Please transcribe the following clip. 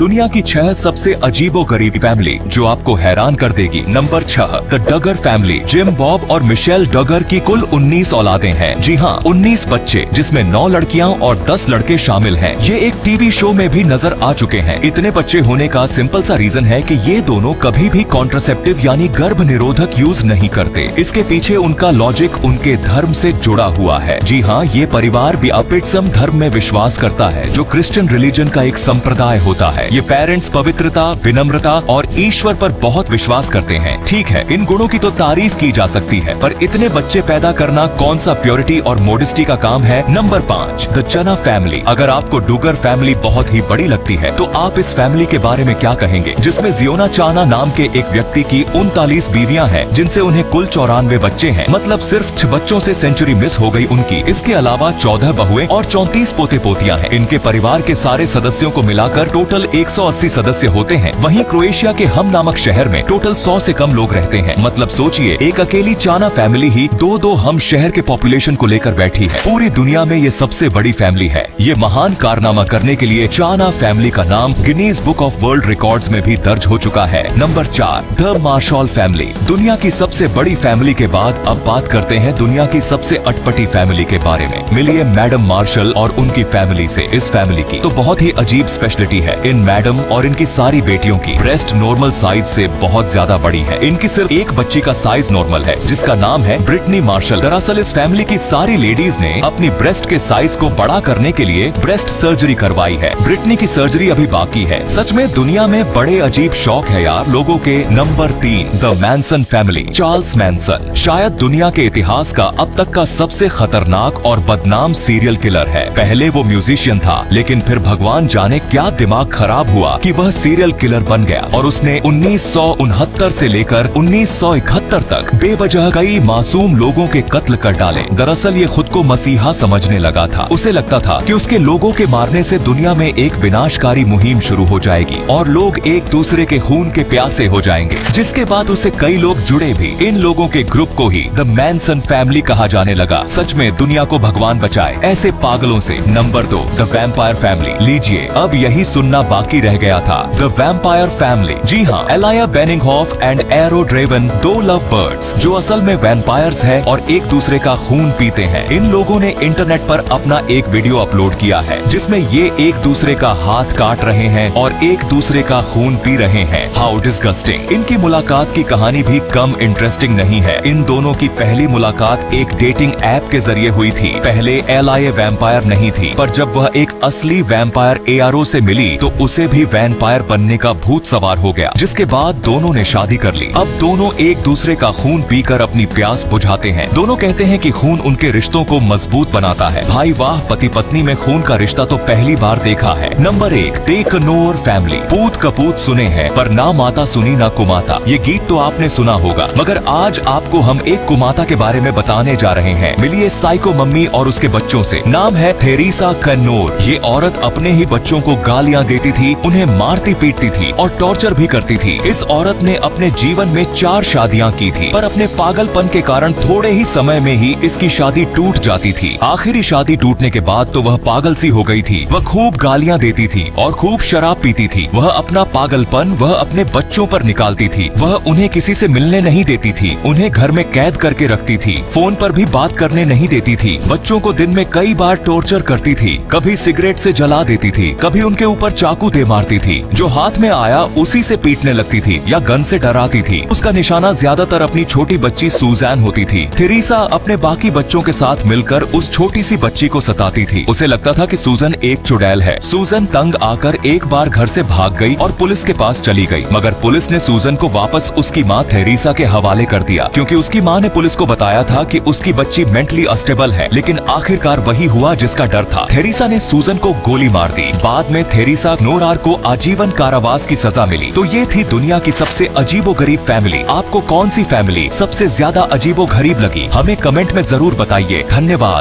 दुनिया की 6 सबसे अजीबोगरीब फैमिली जो आपको हैरान कर देगी। नंबर 6, द डगर फैमिली। जिम, बॉब और मिशेल डगर की कुल 19 औलादें हैं। जी हाँ, 19 बच्चे, जिसमें 9 लड़कियां और 10 लड़के शामिल हैं। ये एक टीवी शो में भी नजर आ चुके हैं। इतने बच्चे होने का सिंपल सा रीजन है कि ये दोनों कभी भी कॉन्ट्रासेप्टिव यानी गर्भ निरोधक यूज नहीं करते। इसके पीछे उनका लॉजिक उनके धर्म से जुड़ा हुआ है। जी हाँ, ये परिवार भी अपिट्सम धर्म में विश्वास करता है, जो क्रिश्चियन रिलीजन का एक संप्रदाय होता है। ये पेरेंट्स पवित्रता, विनम्रता और ईश्वर पर बहुत विश्वास करते हैं। ठीक है, इन गुणों की तो तारीफ की जा सकती है, पर इतने बच्चे पैदा करना कौन सा प्योरिटी और मोडिस्टी का काम है। नंबर 5, द चना फैमिली। अगर आपको डुगर फैमिली बहुत ही बड़ी लगती है तो आप इस फैमिली के बारे में क्या कहेंगे, जिसमें जियोना चाना नाम के एक व्यक्ति की 39 बीवियां हैं, जिनसे उन्हें कुल 94 बच्चे हैं। मतलब सिर्फ 6 बच्चों से सेंचुरी मिस हो गई उनकी। इसके अलावा 14 बहुएं और 34 पोते पोतियां हैं। इनके परिवार के सारे सदस्यों को मिलाकर टोटल 180 सदस्य होते हैं। वहीं क्रोएशिया के हम नामक शहर में टोटल 100 से कम लोग रहते हैं। मतलब सोचिए, एक अकेली चाना फैमिली ही दो हम शहर के पॉपुलेशन को लेकर बैठी है। पूरी दुनिया में ये सबसे बड़ी फैमिली है। ये महान कारनामा करने के लिए चाना फैमिली का नाम Guinness book of world records में भी दर्ज हो चुका है। Number 4, the Marshall family. दुनिया की सबसे बड़ी फैमिली के बाद अब बात करते हैं दुनिया की सबसे अटपटी फैमिली के बारे में। मिलिए मैडम मार्शल और उनकी फैमिली से। इस फैमिली की तो बहुत ही अजीब स्पेशलिटी है। इन मैडम और इनकी सारी बेटियों की ब्रेस्ट नॉर्मल साइज से बहुत ज्यादा बड़ी है। इनकी सिर्फ एक बच्ची का साइज नॉर्मल है, जिसका नाम है ब्रिटनी मार्शल। दरअसल इस फैमिली की सारी लेडीज ने अपनी ब्रेस्ट के साइज को बड़ा करने के लिए ब्रेस्ट सर्जरी करवाई है। ब्रिटनी की सर्जरी अभी बाकी है। सच में दुनिया में बड़े अजीब शौक है यार लोगों के। Number 3, the Manson family. Charles Manson शायद दुनिया के इतिहास का अब तक का सबसे खतरनाक और बदनाम सीरियल किलर है। पहले वो म्यूजिशियन था, लेकिन फिर भगवान जाने क्या दिमाग खराब हुआ कि वह सीरियल किलर बन गया और उसने 1969 से लेकर 1971 तक बेवजह कई मासूम लोगों के कत्ल कर डाले। दरअसल ये खुद को मसीहा समझने लगा था। उसे लगता था कि उसके लोगों के मारने से दुनिया में एक विनाशकारी मुहिम शुरू हो जाएगी और लोग एक दूसरे के खून के प्यासे हो जाएंगे, जिसके बाद उसे कई लोग जुड़े भी। इन लोगों के ग्रुप को ही द मैनसन फैमिली कहा जाने लगा। सच में दुनिया को भगवान बचाए ऐसे पागलों से। Number 2, the vampire family. लीजिए, अब यही सुनना बाकी रह गया था। The vampire family. जी हाँ, Alaya Benninghoff and Arrow Draven, 2 love birds जो असल में वैम्पायर्स हैं और एक दूसरे का खून पीते हैं। इन लोगों ने इंटरनेट पर अपना एक वीडियो अपलोड किया है, जिसमें ये एक दूसरे का हाथ काट रहे हैं और एक दूसरे का खून पी रहे हैं। How disgusting. इनकी मुलाकात की कहानी भी कम इंटरेस्टिंग नहीं है। इन दोनों की पहली मुलाकात एक डेटिंग ऐप के जरिए हुई थी। पहले एलाया वैम्पायर नहीं थी, पर जब वह एक असली वैम्पायर एआरओ से मिली तो उसे भी वैम्पायर बनने का भूत सवार हो गया, जिसके बाद दोनों ने शादी कर ली। अब दोनों एक दूसरे का खून पीकर अपनी प्यास बुझाते हैं। दोनों कहते हैं कि खून उनके रिश्तों को मजबूत बनाता है। भाई वाह, पति पत्नी में खून का रिश्ता तो पहली बार देखा है। Number 1, the Knorr family. पूत कपूत सुने हैं, पर ना माता सुनी ना कुमाता। ये गीत तो आपने सुना होगा, मगर आज आपको हम एक कुमाता के बारे में बताने जा रहे हैं। मिलिए साइको मम्मी और उसके बच्चों से। नाम है थेरेसा कन्नोर। ये औरत अपने ही बच्चों को गालियां देती थी, उन्हें मारती पीटती थी और टॉर्चर भी करती थी। इस औरत ने अपने जीवन में 4 शादियां की थी, पर अपने पागलपन के कारण थोड़े ही समय में ही इसकी शादी टूट जाती थी। आखिरी शादी टूटने के बाद तो वह पागल सी हो गई थी। वह खूब गालियां देती थी और खूब शराब पीती थी। वह अपना पागलपन वह अपने बच्चों पर निकालती थी। वह उन्हें किसी से मिलने नहीं देती थी, उन्हें घर में कैद करके रखती थी, फोन पर भी बात करने नहीं देती थी। बच्चों को दिन में कई बार टॉर्चर करती थी, कभी सिगरेट से जला देती थी, कभी उनके ऊपर चाकू दे मारती थी। जो हाथ में आया उसी से पीटने लगती थी या गन से डराती थी। उसका निशाना ज्यादातर अपनी छोटी बच्ची सुजैन होती थी। थेरेसा अपने बाकी बच्चों के साथ मिलकर उस छोटी सी बच्ची को सताती थी। उसे लगता था कि सूजन एक चुड़ैल है। सूजन तंग आकर एक बार घर से भाग गई और पुलिस के पास चली गई, मगर पुलिस ने सूजन को वापस उसकी माँ थेरेसा के हवाले कर दिया, क्योंकि उसकी माँ ने पुलिस को बताया था कि उसकी बच्ची मेंटली अनस्टेबल है। लेकिन आखिरकार वही हुआ जिसका डर था। थेरेसा ने सूजन को गोली मार दी। बाद में थेरेसा नोरार को आजीवन कारावास की सजा मिली। तो ये थी दुनिया की सबसे अजीबोगरीब फैमिली। आपको कौन सी फैमिली सबसे ज्यादा अजीबोगरीब लगी, हमें कमेंट में जरूर बताइए। धन्यवाद।